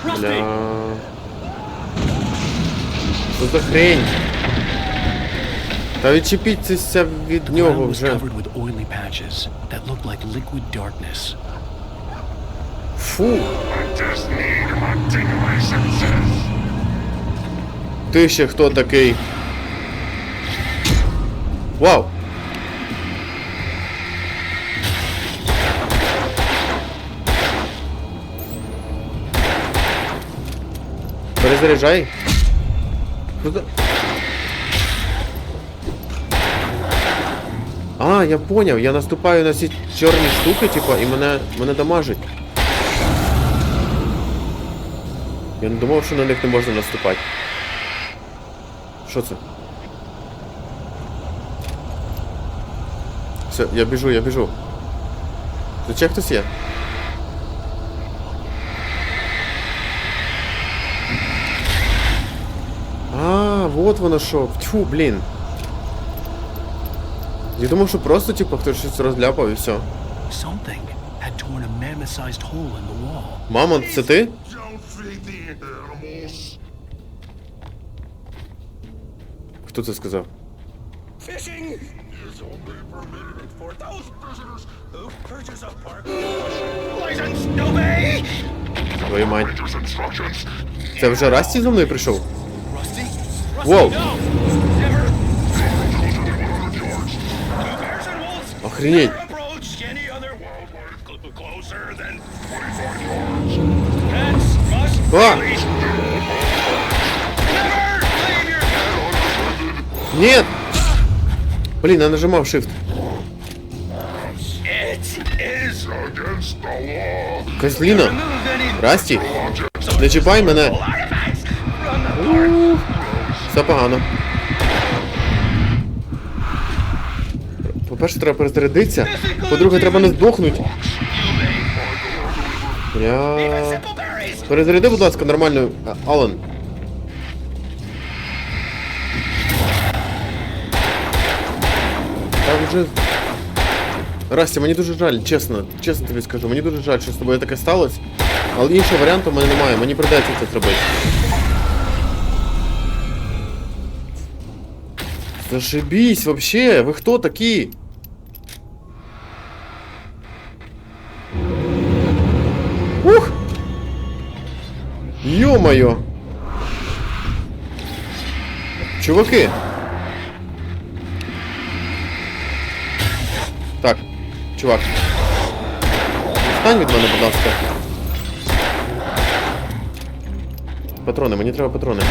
[SPEAKER 4] Бля... Що за хрень? Та відчепіться від нього вже. Фу. Ти ще хто такий? Вау! Перезаряджай. А, я поняв, я наступаю на ці чорні штуки, типа, і мене дамажить. Я не думав, що на них не можна наступати. Що це? Все, я біжу. Тут ще хтось є? А, вот воно що. Тьфу, блін. Я думав, що просто, типу, хтось щось розляпав і все. Мамонт, це ти? Хто це сказав? Твою мать. Це вже Расті зі мною прийшов? Воу! Охренеть! А! Нет! Блин, я нажимал Shift. Козлина! Расті! Не чіпай мене! Все погано. По-перше, треба перезарядитися. По-друге, треба не здохнути. Перезаряди, будь ласка, нормально, Алан. Там вже... Расті, мені дуже жаль, чесно тобі скажу, мені дуже жаль, що з тобою таке сталося. Але іншого варіанту в мене немає, мені придеться це зробити. Зашибись вообще, ви хто такі? Ух! Ё-моё! Чуваки! Так, чувак. Встань від мене, будь ласка. Патрони, мені треба патрони.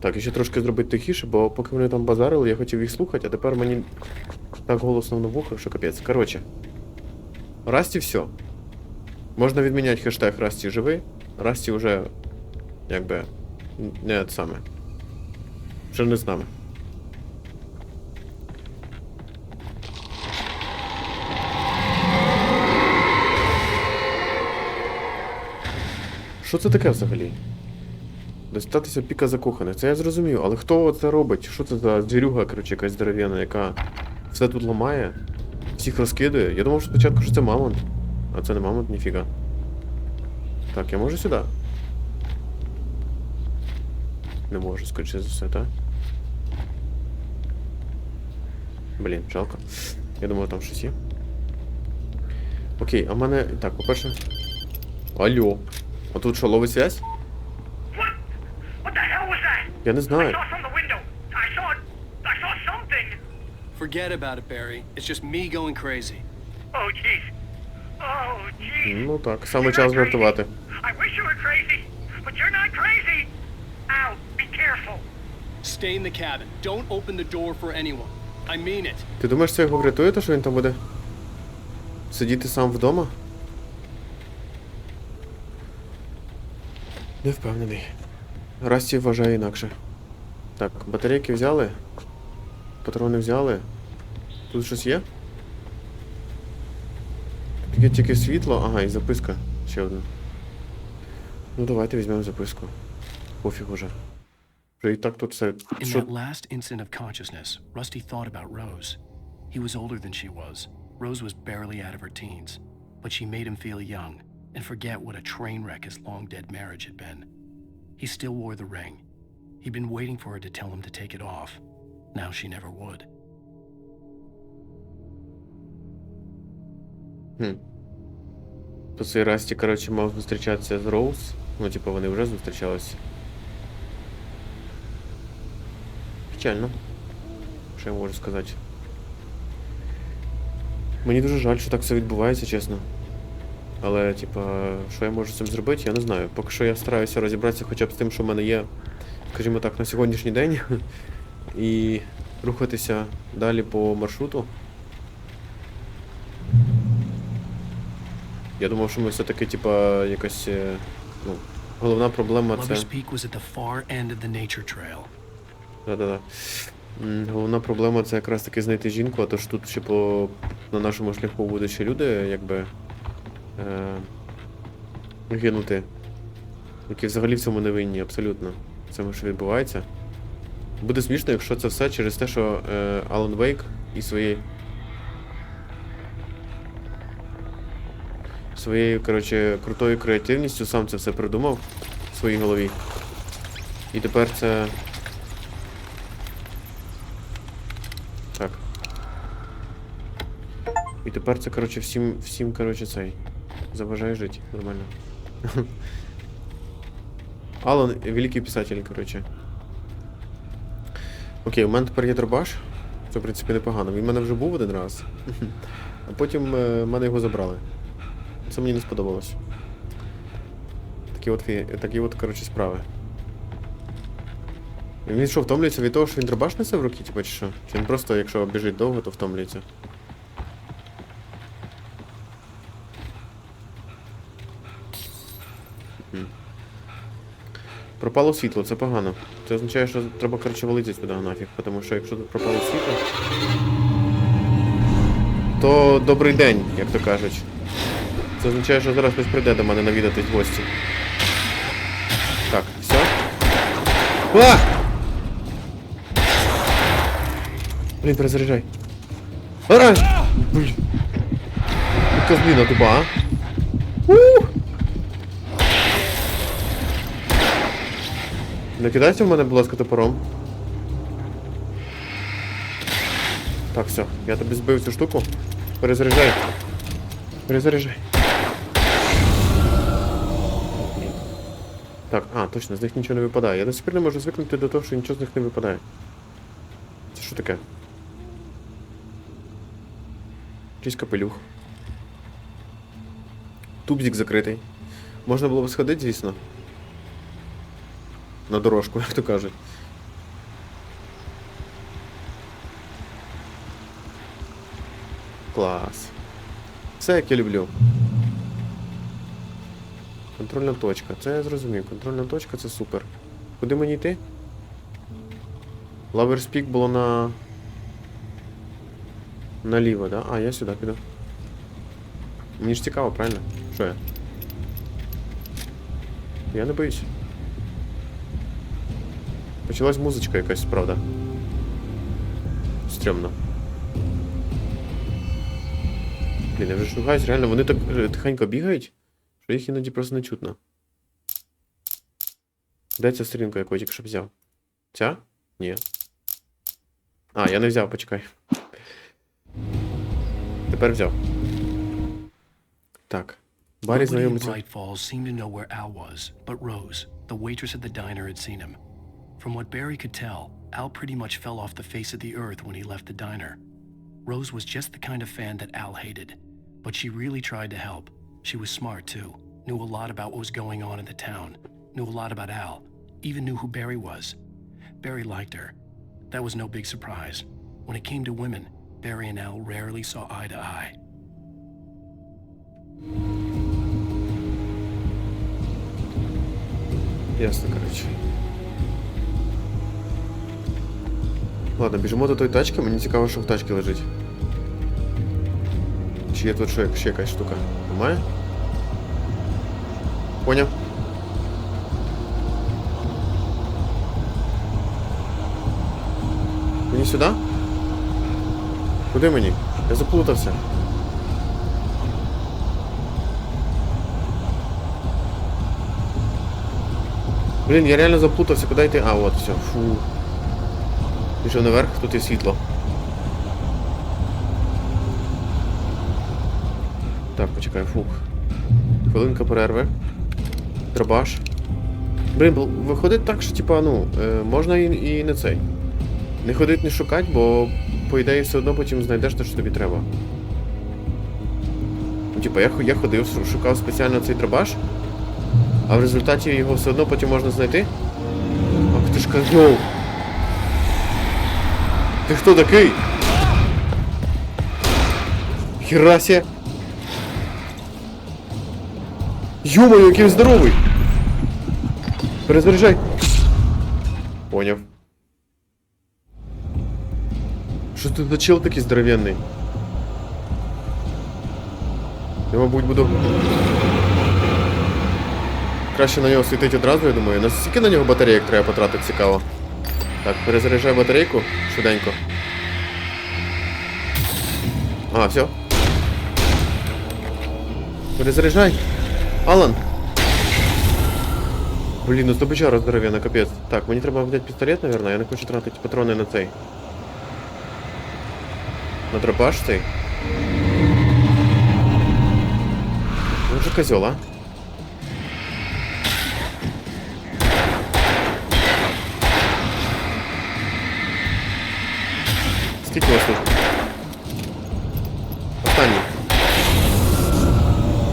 [SPEAKER 4] Так, і ще трошки зробити тихіше, бо поки вони там базарили, я хотів їх слухати, а тепер мені так голосно на вухах, що капець. Коротше. Расті все. Можна відміняти хештег Расті живий. Расті вже, якби, не те саме. Вже не з нами. Що це таке взагалі? Достатися піка закоханих. Це я зрозумів, але хто це робить? Що це за звірюга, коротше, якась здоров'яна, яка все тут ламає, всіх розкидує? Я думав, що спочатку, що це мамонт. А це не мамонт, ніфіга. Так, я можу сюди? Не можу, скоріше за все, так? Блін, жалко. Я думаю, там щось є. Окей, а в мене... Так, по-перше... Алло. А тут що, ловить связь? Я не знаю.
[SPEAKER 1] Forget about it, Barry. It's just me going crazy.
[SPEAKER 9] Oh, jeez. Oh, jeez.
[SPEAKER 4] Ну так, саме час жартувати.
[SPEAKER 9] I wish you were crazy, but you're not crazy. Ow, be careful.
[SPEAKER 1] Stay in the cabin. Don't open the door for anyone. I mean it.
[SPEAKER 4] Ти думаєш, це його врятує, то що він там буде сидіти сам вдома? Не впевнений. Расті вважає інакше. Так, батарейки взяли. Патрони взяли. Тут щось є? Є тільки світло, ага, і записка. Ще одна. Ну давайте візьмемо записку. Пофіг уже. Вже і так тут все...
[SPEAKER 1] In that last instant of consciousness, Rusty thought about Rose. He was older than she was. Rose was barely out of her teens. But she made him feel young and forget what a train wreck his long-dead marriage had been. He still wore the ring. He'd been waiting for her to tell him to take it off. Now she never would.
[SPEAKER 4] То цей Расті, коротше, мав зустрічатися з Роуз. Ну, типу, вони вже зустрічалися. Печально. Що я можу сказати? Мені дуже жаль, що так все відбувається, чесно. Але, типа, що я можу з цим зробити, я не знаю. Поки що я стараюся розібратися хоча б з тим, що в мене є, скажімо так, на сьогоднішній день. І рухатися далі по маршруту. Я думав, що ми все-таки, типа, якась, ну, головна проблема це... Да-да-да. Головна проблема це якраз таки знайти жінку, а то ж тут ще на нашому шляху будуть ще люди, якби, гинути, які взагалі в цьому не винні, абсолютно. Це що відбувається. Буде смішно, якщо це все через те, що Алан Вейк і своєю, коротше, крутою креативністю сам це все придумав в своїй голові. І тепер це... Так. І тепер це, коротше, всім, коротше, цей заважає жити нормально. Алан — великий писатель, коротше. Окей, у мене тепер є дробаш. Це, в принципі, непогано. Він в мене вже був один раз. А потім в мене його забрали. Це мені не сподобалось. Такі от, коротше, справи. Він що, втомлюється від того, що він дробаш несе в руки, типу, чи що? Чи він просто, якщо біжить довго, то втомлюється? Пропало світло, це погано. Це означає, що треба, коротше, валити сюди нафіг, тому що якщо тут пропало світло, то добрий день, як то кажуть. Це означає, що зараз хтось прийде до мене навідатись в гості. Так, все. А! Блін, перезаряджай. Ара! Блін. Козліна тупа, а? Не кидайся в мене, будь ласка, топором. Так, все, я тобі збив цю штуку. Перезаряджай. Перезаряджай. Так, точно, з них нічого не випадає. Я до сих пір не можу звикнути до того, що нічого з них не випадає. Це що таке? Якийсь капелюх. Тубзик закритий. Можна було б сходити, звісно. На дорожку, як то кажуть. Клас. Все, як я люблю. Контрольна точка. Це я зрозумів. Контрольна точка — це супер. Куди мені йти? Лаверс Пік було на... наліво, да? Я сюди піду. Мені ж цікаво, правильно? Що я? Я не боюсь. Почалась музичка якась, правда. Стрьомно. Блін, я вже шугаюсь, реально, вони так тихенько бігають, що їх іноді просто не чутно. Де ця сторінка, яку я тільки що взяв? Ця? Ні. Я не взяв, почекай. Тепер взяв. Так. Барі знайомиться.
[SPEAKER 1] Bright Falls seemed to know where Al was, but Rose, the waitress at the diner, had seen him. From what Barry could tell, Al pretty much fell off the face of the earth when he left the diner. Rose was just the kind of fan that Al hated, but she really tried to help. She was smart too, knew a lot about what was going on in the town, knew a lot about Al, even knew who Barry was. Barry liked her. That was no big surprise. When it came to women, Barry and Al rarely saw eye to eye.
[SPEAKER 4] Ясно, коротше. Ладно, біжимо до тої тачки, мені цікаво, що в тачці лежить. Чи є тут ще якась штука? Немає? Поняв. Мені сюди? Куди мені? Я заплутався. Блін, я реально заплутався, куди йти? От, все, фу. Пішов наверх, тут є світло. Так, почекай, фух. Хвилинка перерви. Дробаш. Блін, виходить так, що типа, можна і не цей. Не ходить, не шукати, бо по ідеї все одно потім знайдеш те, що тобі треба. Типа, я ходив, шукав спеціально цей дробаш, а в результаті його все одно потім можна знайти. Ах ти ж козьол! Ти хто такий? Херася! Ё-моё, який здоровий! Перезаряджай! Поняв. Що ти за чел такий здоровенний? Я, мабуть, буду... Краще на нього світити одразу, я думаю. Наскільки на нього батарейок треба потратити, цікаво. Так, перезаряджай батарейку швиденько. Все. Перезаряджай. Алан. Блін, здобичара здоров'яна, капець. Так, мені треба взяти пістолет, мабуть, я не хочу тратити патрони на цей. На дробаш цей. Ну вже козьол, а? Скільки у вас тут? Останній.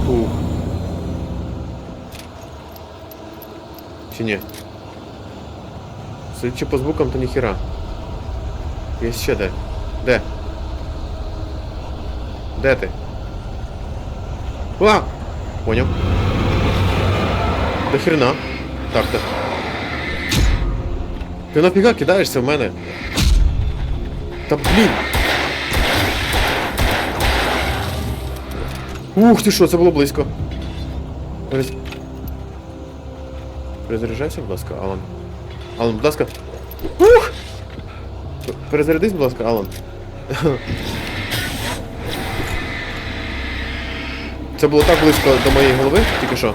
[SPEAKER 4] Фух. Чи ні? Судячи по звукам, то ніхіра. Є ще де? Де? Де ти? Поняв. До хрена. Так-то. Ти нафіга кидаєшся в мене? Та блін. Ух ти що, це було близько. Перезаряджайся, будь ласка, Алан. Алан, будь ласка. Ух! Перезарядись, будь ласка, Алан. Це було так близько до моєї голови, тільки що.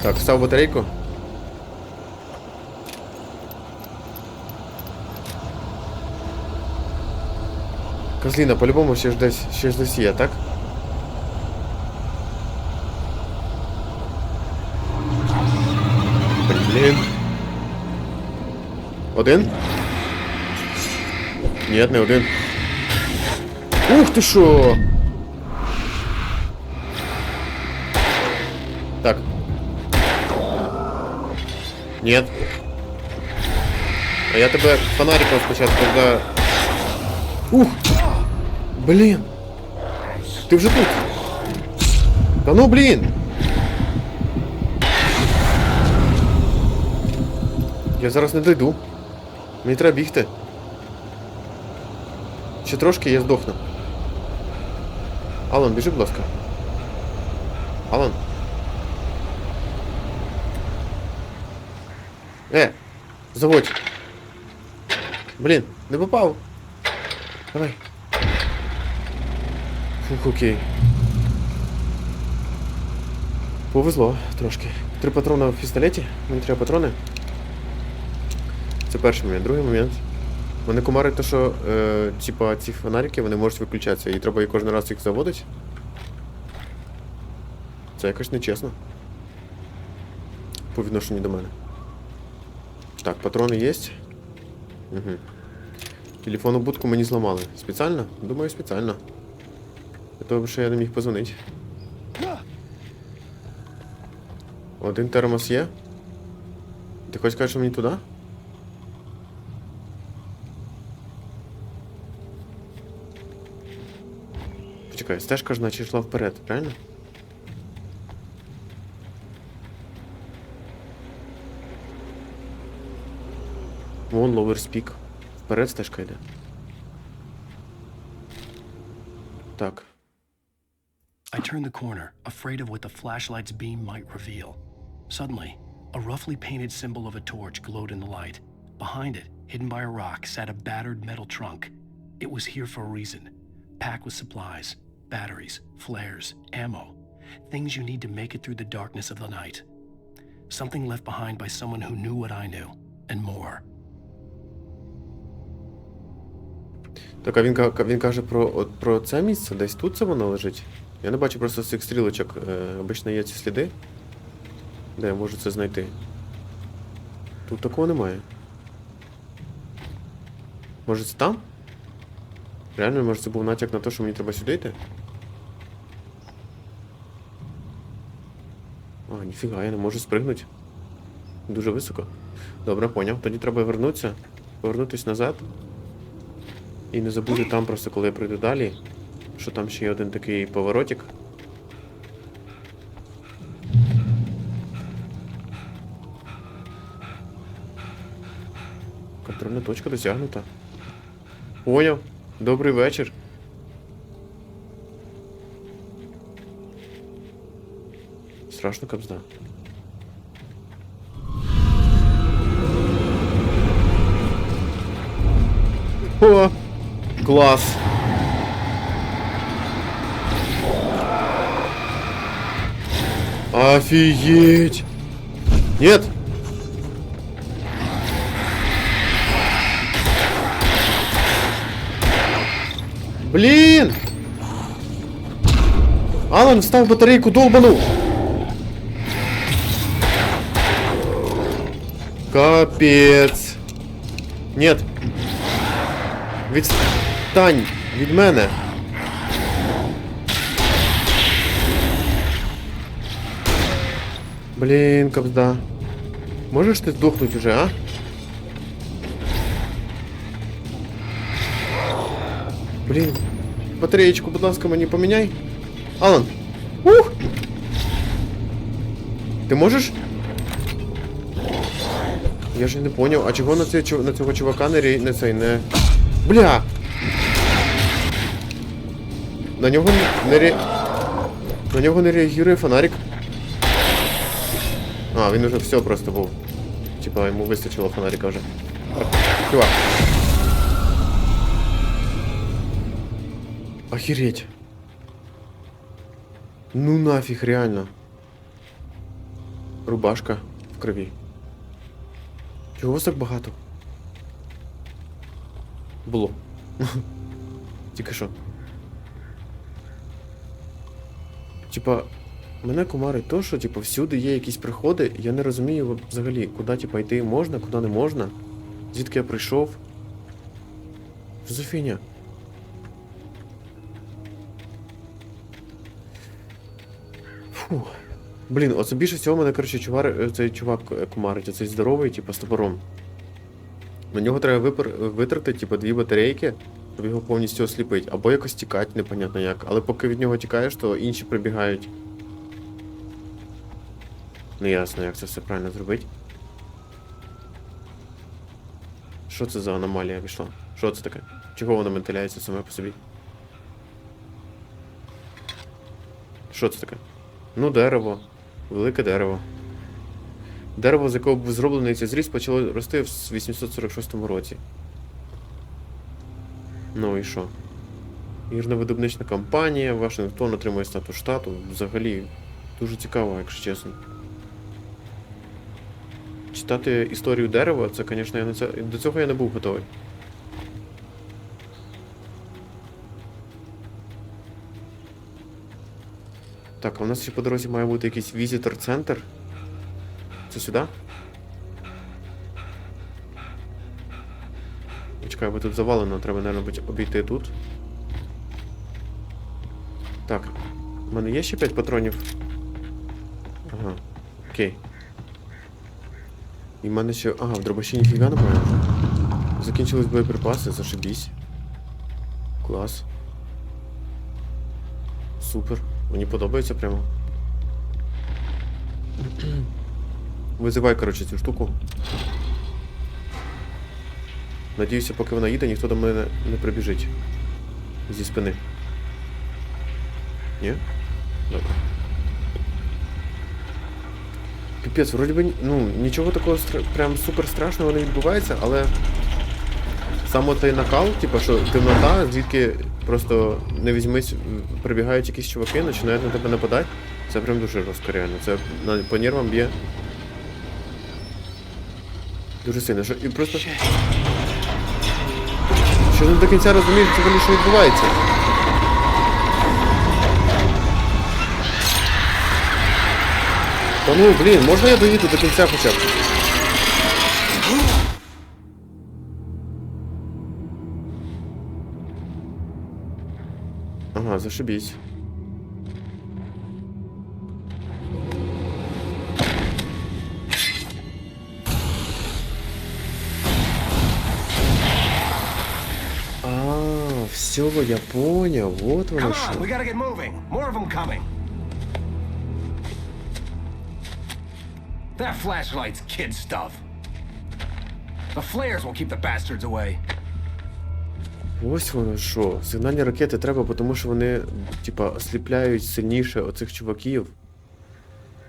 [SPEAKER 4] Так, встав батарейку. Козліна, по-любому ще ж десь є, так? Блін. Один? Ні, не один. Ух ти шо! Так. Нет. А я тебе фонариком спочатку, когда... Ух! Блин! Ты вже тут! Да ну блин! Я зараз не дойду. Мені треба бігти. Ще трошки, я здохну. Алан, біжи, будь ласка. Алан. Заводь. Блін, не попав. Давай. Фух, окей. Повезло трошки. 3 патрони в пістолеті. Мені треба патрони. Це перший момент. Другий момент. Мене кумарить те, що типа ці фонарики, вони можуть виключатися. І треба кожен раз їх заводити. Це якось нечесно. По відношенню до мене. Так, патрони є. Угу. Телефонну будку мені зламали. Спеціально? Думаю, спеціально. Для того, що я не міг позвонити. Один термос є. Ти хочеш сказати, що мені туди? Почекай, стежка ж наче йшла вперед, правильно? Вон ловер спік. Вперед стежка йде. Так.
[SPEAKER 1] I turned the corner, afraid of what the flashlight's beam might reveal. Suddenly, a roughly painted symbol of a torch glowed in the light. Behind it, hidden by a rock, sat a battered metal trunk. It was here for a reason. Packed with supplies, batteries, flares, ammo. Things you need to make it through the darkness of the night. Something left behind by someone who knew what I knew, and more.
[SPEAKER 4] Так, а він каже про це місце? Десь тут це воно лежить? Я не бачу просто з цих стрілочок. Обично є ці сліди. Де я можу це знайти? Тут такого немає. Може це там? Реально, може це був натяк на те, що мені треба сюди йти? А, ніфіга, я не можу спригнути. Дуже високо. Добре, поняв. Тоді треба повернутися назад. І не забути там просто, коли я прийду далі, що там ще є один такий поворотик. Контрольна точка досягнута. Поняв. Добрий вечір. Страшно кабзда. О! Класс! Офигеть! Нет! Блин! Алан, встав батарейку, долбанул! Капец! Нет! Відстань від мене! Блін, кабзда. Можеш ти здохнути вже, а? Блін. Батареєчку, будь ласка, мені поміняй. Алан! Ух! Ти можеш? Я ж не поняв, а чого на цього чувака не... Бля! На нього не реагує фонарик. А, він уже все просто був. Типа йому вистачило фонарика вже. Чувак. Охереть. Ну нафіг, реально. Рубашка в крові. Чого вас так багато? Було. Тільки що. Типа, мене кумарить то, що типа всюди є якісь приходи, я не розумію взагалі, куди типа йти можна, куди не можна. Звідки я прийшов. Що за фігня? Фу. Блін, оце більше всього мене, коротше, цей чувак кумарить, оцей здоровий, типа, з топором. На нього треба витратити, типа, 2 батарейки, щоб його повністю осліпити. Або якось тікати, непонятно як. Але поки від нього тікаєш, то інші прибігають. Не ясно, як це все правильно зробити. Що це за аномалія пішла? Що це таке? Чого воно ментиляється саме по собі? Що це таке? Ну, дерево. Велике дерево. Дерево, з якого був зроблений цей зріз, почало рости в 846 році. Ну і що? Гірновидобнична кампанія, Вашингтон отримує статус штату. Взагалі, дуже цікаво, якщо чесно. Читати історію дерева, це, звісно, до цього я не був готовий. Так, а у нас ще по дорозі має бути якийсь візитор-центр. Це сюди? Чекай, бо тут завалено, треба, мабуть, обійти тут. Так, у мене є ще 5 патронів? Ага, окей. І в мене ще... Ага, в дробаші ніфіга немає. Закінчились боєприпаси, зашибісь. Клас. Супер. Мені подобається прямо. Визивай, коротше, цю штуку. Надіюся, поки вона їде, ніхто до мене не прибіжить. Зі спини. Ні? Добре. Піпець, вроді би, ну, нічого такого прям супер страшного не відбувається, але саме той накал, типу, що темнота, звідки просто не візьмись, прибігають якісь чуваки, починають на тебе нападати, це прям дуже жорстко, реально. Це по нервам б'є. Дуже сильно. І просто... Що не до кінця розумієш, взагалі, що відбувається. Та ну, блін, можна я доїду до кінця хоча б? Ага, зашибісь. Все, я понял, вот воно що.
[SPEAKER 9] We gotta get moving. More of them coming. That flashlight's kid stuff. The flares will keep the bastards away.
[SPEAKER 4] Ось воно що. Сигнальні ракети треба, тому що вони, типа, осліпляють сильніше оцих чуваків.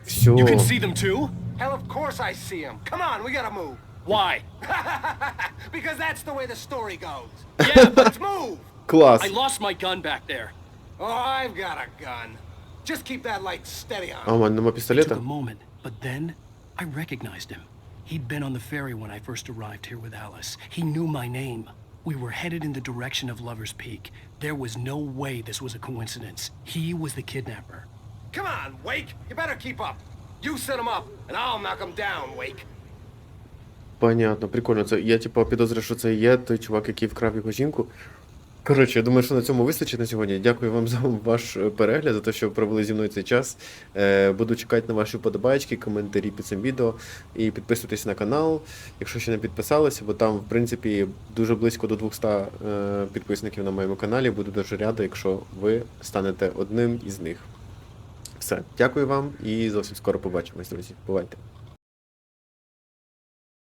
[SPEAKER 4] Все.
[SPEAKER 9] You can see them too? Hell, of course I see them. Come on, we gotta move. Why? Because that's the way the story goes. Yeah, but let's move.
[SPEAKER 4] Клас.
[SPEAKER 1] I lost my gun back there.
[SPEAKER 9] Oh, I've got a gun. Just keep that light steady on.
[SPEAKER 4] А, у мене нема
[SPEAKER 1] It
[SPEAKER 4] пістолета?
[SPEAKER 1] took a moment, but then I recognized him. He'd been on the ferry when I first arrived here with Alice. He knew my name. We were headed in the direction of Lover's Peak. There was no way this was a coincidence. He was the kidnapper.
[SPEAKER 9] Come on, Wake. You better keep up. You set him up, and I'll knock him down, Wake.
[SPEAKER 4] Понятно, прикольно. Це, я, типа, підозрюю, що це є той чувак, який вкрав його жінку. Коротше, я думаю, що на цьому вистачить на сьогодні. Дякую вам за ваш перегляд, за те, що провели зі мною цей час. Буду чекати на ваші вподобайки, коментарі під цим відео. І підписуйтесь на канал, якщо ще не підписалися, бо там, в принципі, дуже близько до 200 підписників на моєму каналі. Буду дуже радий, якщо ви станете одним із них. Все. Дякую вам і зовсім скоро побачимось, друзі. Бувайте.